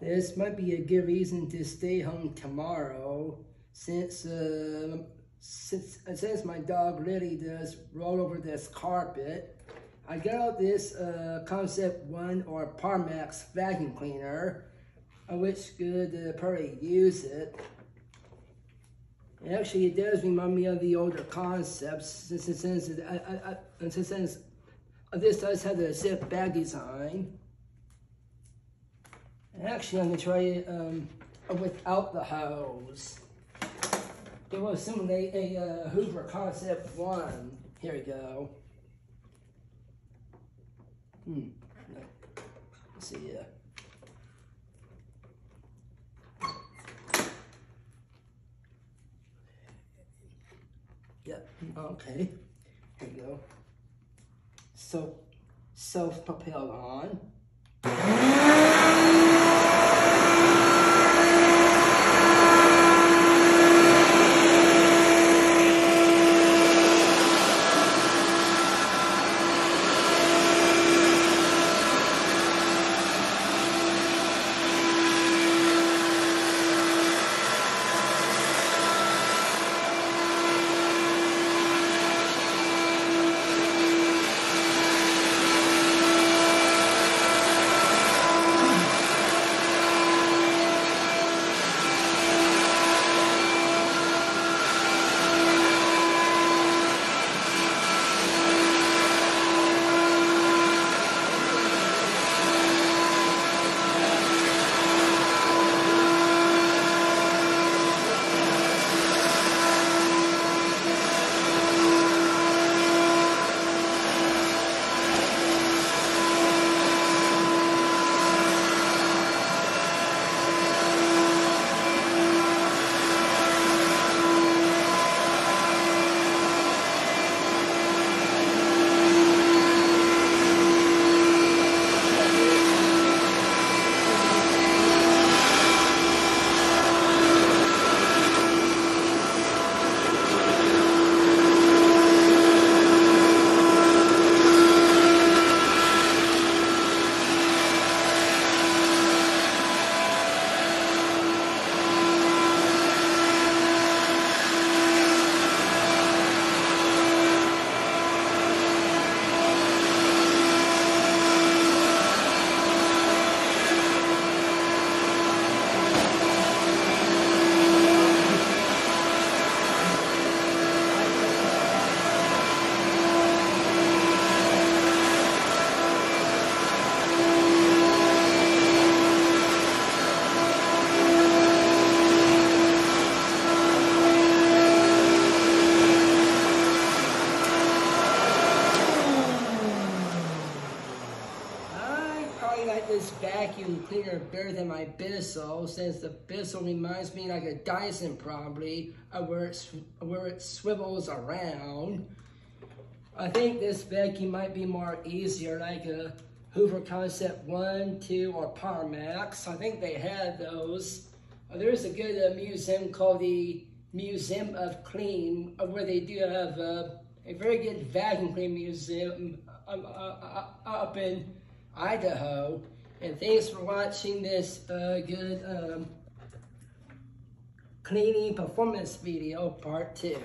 This might be a good reason to stay home tomorrow, since my dog really does roll over this carpet. I got out this Concept 1 or Parmax vacuum cleaner, which could probably use it. Actually, it does remind me of the older Concepts, since this does have the zip bag design. Actually, I'm going to try it without the hose. It will simulate a Hoover Concept 1. Here we go. Let's see. Yep, okay. Here we go. So, self-propelled on. This vacuum cleaner better than my Bissell, since the Bissell reminds me like a Dyson probably, where it swivels around. I think this vacuum might be more easier, like a Hoover Concept 1, 2, or Parmax. I think they had those. There's a good museum called the Museum of Clean, where they do have a very good vacuum cleaning museum up in Idaho. And thanks for watching this good cleaning performance video part 2.